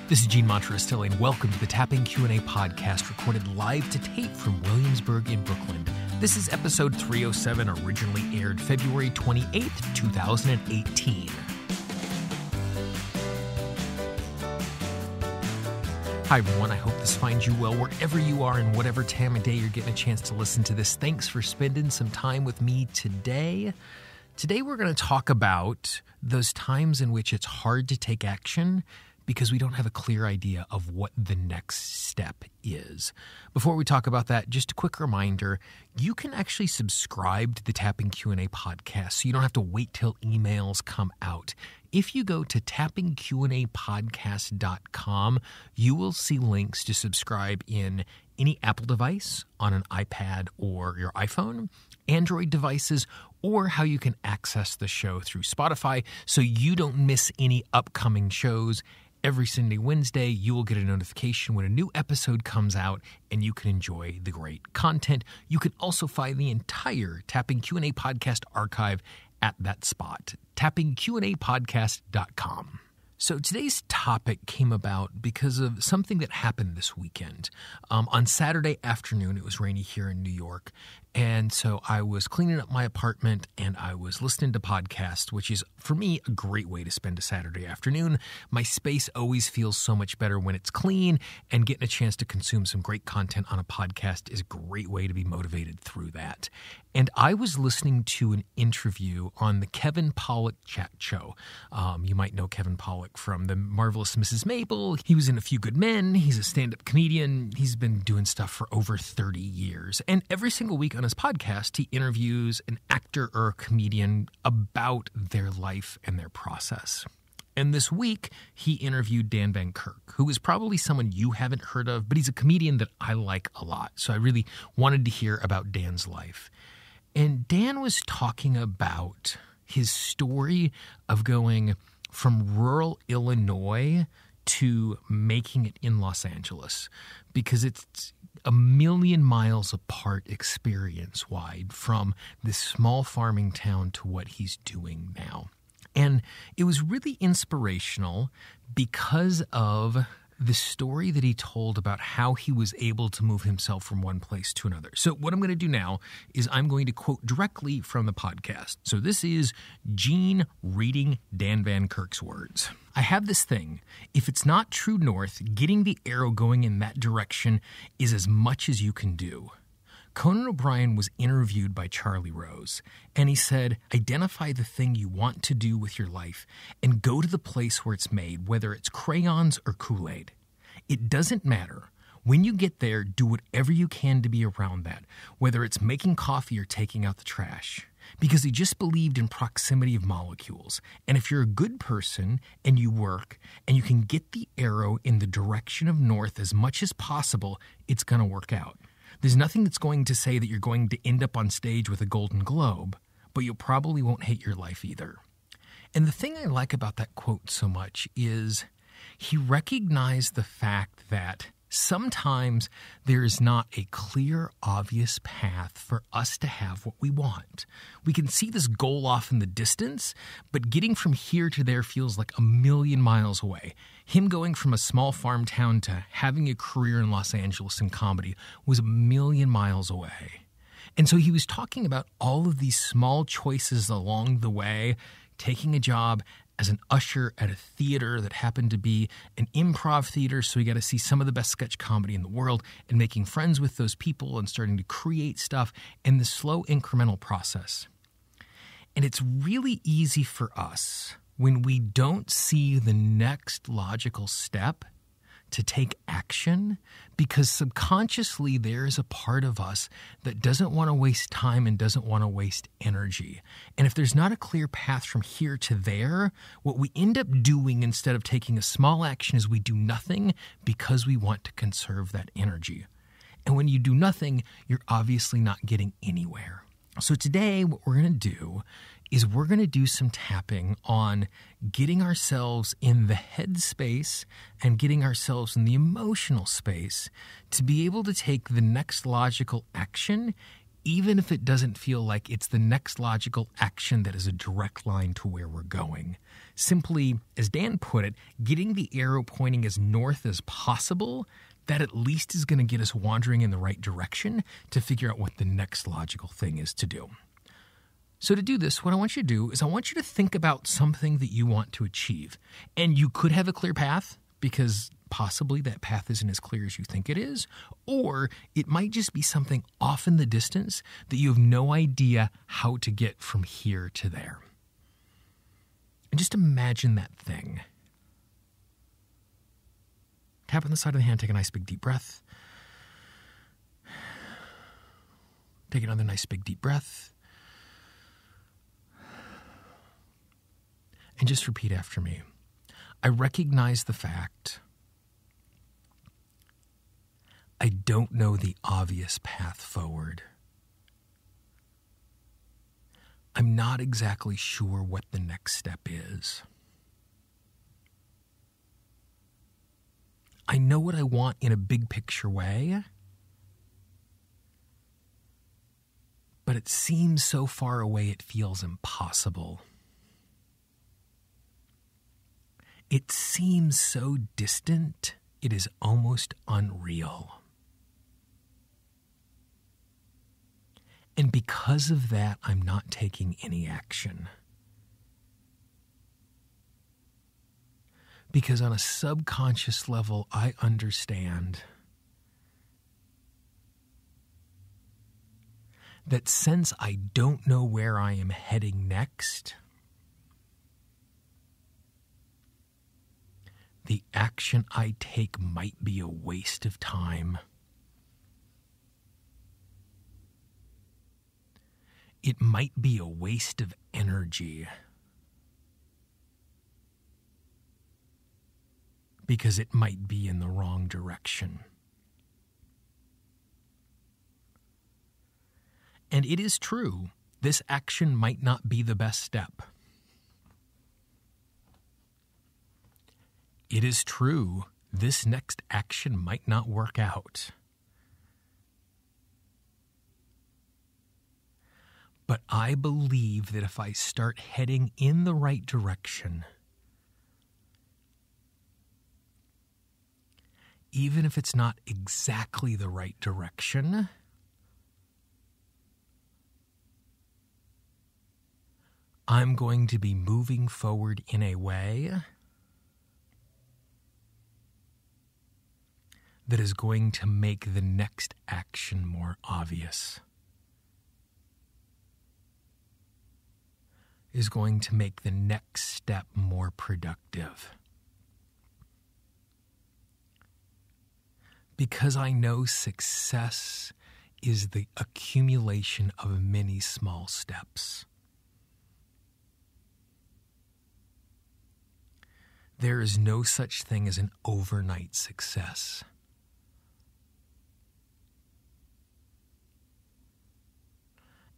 This is Gene Monterastelli, and welcome to the Tapping Q&A podcast, recorded live to tape from Williamsburg in Brooklyn. This is episode 307, originally aired February 28th, 2018. Hi, everyone. I hope this finds you well wherever you are and whatever time of day you're getting a chance to listen to this. Thanks for spending some time with me today. Today, we're going to talk about those times in which it's hard to take action because we don't have a clear idea of what the next step is. Before we talk about that, just a quick reminder, you can actually subscribe to the Tapping Q&A podcast so you don't have to wait till emails come out. If you go to tappingqandapodcast.com, you will see links to subscribe in any Apple device, on an iPad or your iPhone, Android devices, or how you can access the show through Spotify so you don't miss any upcoming shows. Every Sunday, Wednesday, you will get a notification when a new episode comes out, and you can enjoy the great content. You can also find the entire Tapping Q&A podcast archive at that spot, tappingqandapodcast.com. So today's topic came about because of something that happened this weekend. On Saturday afternoon, it was rainy here in New York, and so I was cleaning up my apartment and I was listening to podcasts, which is, for me, a great way to spend a Saturday afternoon. My space always feels so much better when it's clean, and getting a chance to consume some great content on a podcast is a great way to be motivated through that. And I was listening to an interview on the Kevin Pollak chat show. You might know Kevin Pollak from The Marvelous Mrs. Maisel. He was in A Few Good Men. He's a stand-up comedian. He's been doing stuff for over 30 years. And every single week on his podcast, he interviews an actor or a comedian about their life and their process. And this week, he interviewed Dan Van Kirk, who is probably someone you haven't heard of, but he's a comedian that I like a lot. So I really wanted to hear about Dan's life. And Dan was talking about his story of going from rural Illinois to making it in Los Angeles, because it's a million miles apart experience-wide from this small farming town to what he's doing now. And it was really inspirational because of the story that he told about how he was able to move himself from one place to another. So what I'm going to do now is I'm going to quote directly from the podcast. So this is Gene reading Dan Van Kirk's words. I have this thing. If it's not true north, getting the arrow going in that direction is as much as you can do. Conan O'Brien was interviewed by Charlie Rose, and he said, identify the thing you want to do with your life and go to the place where it's made, whether it's crayons or Kool-Aid. It doesn't matter. When you get there, do whatever you can to be around that, whether it's making coffee or taking out the trash. Because he just believed in proximity of molecules. And if you're a good person and you work and you can get the arrow in the direction of north as much as possible, it's going to work out. There's nothing that's going to say that you're going to end up on stage with a Golden Globe, but you probably won't hate your life either. And the thing I like about that quote so much is he recognized the fact that sometimes there is not a clear, obvious path for us to have what we want. We can see this goal off in the distance, but getting from here to there feels like a million miles away. Him going from a small farm town to having a career in Los Angeles in comedy was a million miles away. And so he was talking about all of these small choices along the way, taking a job as an usher at a theater that happened to be an improv theater, so he got to see some of the best sketch comedy in the world, and making friends with those people and starting to create stuff in the slow incremental process. And it's really easy for us when we don't see the next logical step to take action, because subconsciously there is a part of us that doesn't want to waste time and doesn't want to waste energy. And if there's not a clear path from here to there, what we end up doing instead of taking a small action is we do nothing because we want to conserve that energy. And when you do nothing, you're obviously not getting anywhere. So today, what we're going to do is we're going to do some tapping on getting ourselves in the head space and getting ourselves in the emotional space to be able to take the next logical action even if it doesn't feel like it's the next logical action that is a direct line to where we're going. Simply, as Dan put it, getting the arrow pointing as north as possible, that at least is going to get us wandering in the right direction to figure out what the next logical thing is to do. So to do this, what I want you to do is I want you to think about something that you want to achieve. And you could have a clear path, because possibly that path isn't as clear as you think it is, or it might just be something off in the distance that you have no idea how to get from here to there. And just imagine that thing. Tap on the side of the hand, take a nice big deep breath. Take another nice big deep breath. And just repeat after me. I recognize the fact I don't know the obvious path forward. I'm not exactly sure what the next step is. I know what I want in a big picture way, but it seems so far away it feels impossible. It seems so distant, it is almost unreal. And because of that, I'm not taking any action. Because on a subconscious level, I understand that since I don't know where I am heading next, the action I take might be a waste of time. It might be a waste of energy. Because it might be in the wrong direction. And it is true, this action might not be the best step. It is true, this next action might not work out. But I believe that if I start heading in the right direction, even if it's not exactly the right direction, I'm going to be moving forward in a way that is going to make the next action more obvious. Is going to make the next step more productive. Because I know success is the accumulation of many small steps. There is no such thing as an overnight success.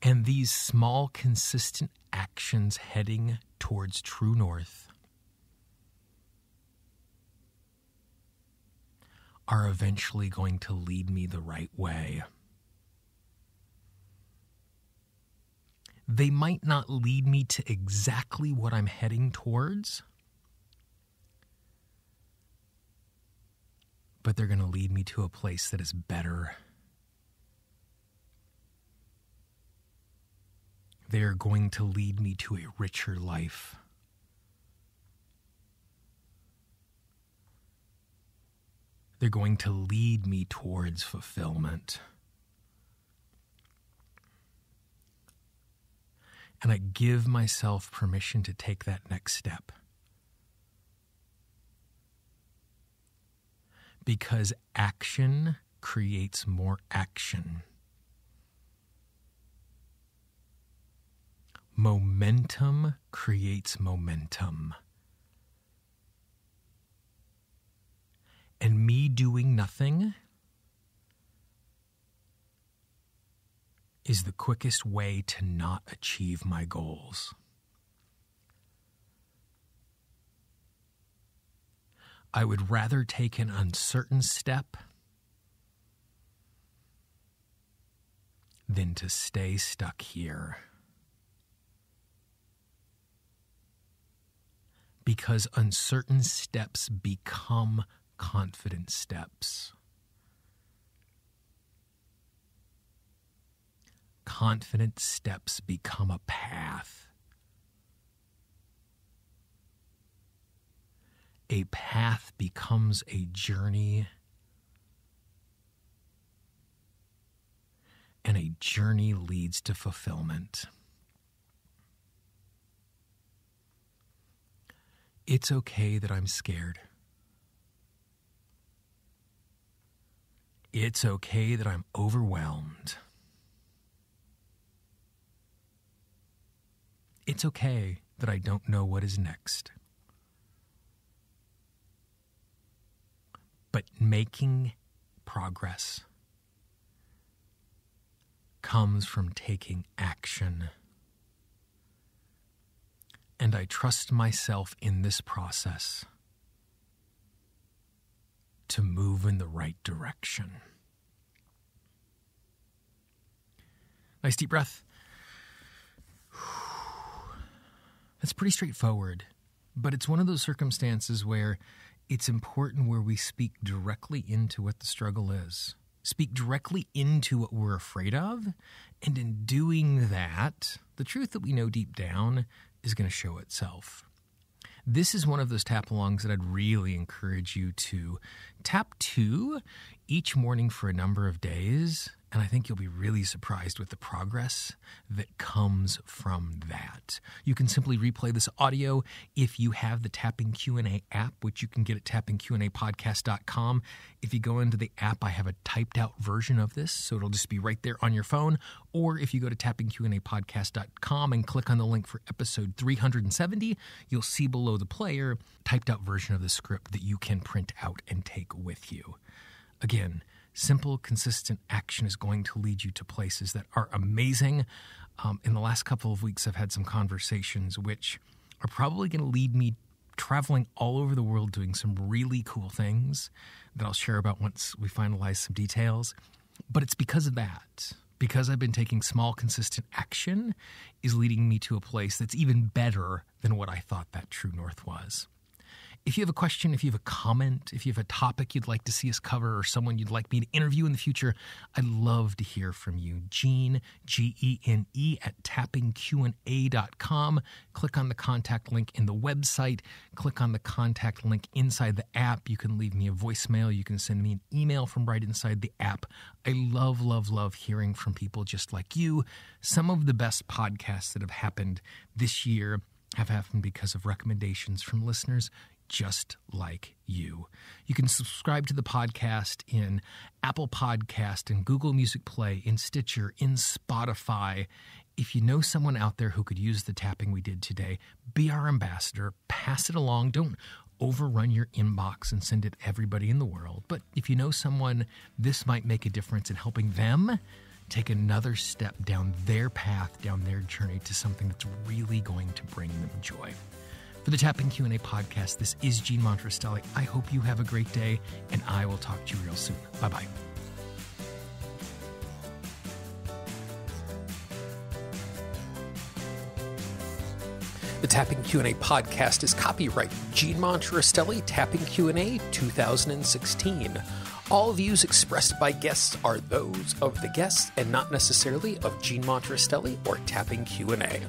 And these small, consistent actions heading towards true north are eventually going to lead me the right way. They might not lead me to exactly what I'm heading towards, but they're going to lead me to a place that is better. They are going to lead me to a richer life. They're going to lead me towards fulfillment. And I give myself permission to take that next step. Because action creates more action. Momentum creates momentum. And me doing nothing is the quickest way to not achieve my goals. I would rather take an uncertain step than to stay stuck here. Because uncertain steps become confident steps. Confident steps become a path. A path becomes a journey. And a journey leads to fulfillment. It's okay that I'm scared. It's okay that I'm overwhelmed. It's okay that I don't know what is next. But making progress comes from taking action. And I trust myself in this process to move in the right direction. Nice deep breath. That's pretty straightforward, but it's one of those circumstances where it's important where we speak directly into what the struggle is. Speak directly into what we're afraid of, and in doing that, the truth that we know deep down is going to show itself. This is one of those tap-alongs that I'd really encourage you to tap to each morning for a number of days, and I think you'll be really surprised with the progress that comes from that. You can simply replay this audio if you have the Tapping Q&A app, which you can get at tappingqandapodcast.com. If you go into the app, I have a typed-out version of this, so it'll just be right there on your phone. Or if you go to tappingqandapodcast.com and click on the link for episode 370, you'll see below the player typed-out version of the script that you can print out and take with you. Again, simple, consistent action is going to lead you to places that are amazing. In the last couple of weeks, I've had some conversations which are probably going to lead me traveling all over the world doing some really cool things that I'll share about once we finalize some details. But it's because of that. Because I've been taking small, consistent action is leading me to a place that's even better than what I thought that true north was. If you have a question, if you have a comment, if you have a topic you'd like to see us cover or someone you'd like me to interview in the future, I'd love to hear from you. Gene, Gene, at tappingqna.com. Click on the contact link in the website. Click on the contact link inside the app. You can leave me a voicemail. You can send me an email from right inside the app. I love, love, love hearing from people just like you. Some of the best podcasts that have happened this year have happened because of recommendations from listeners just like you. You can subscribe to the podcast in Apple Podcast, in Google Music Play, in Stitcher, in Spotify. If you know someone out there who could use the tapping we did today, be our ambassador, pass it along. Don't overrun your inbox and send it to everybody in the world. But if you know someone, this might make a difference in helping them take another step down their path, down their journey to something that's really going to bring them joy. For the Tapping Q&A podcast, this is Gene Monterastelli. I hope you have a great day, and I will talk to you real soon. Bye-bye. The Tapping Q&A podcast is copyright Gene Monterastelli, Tapping Q&A 2016. All views expressed by guests are those of the guests and not necessarily of Gene Monterastelli or Tapping Q&A.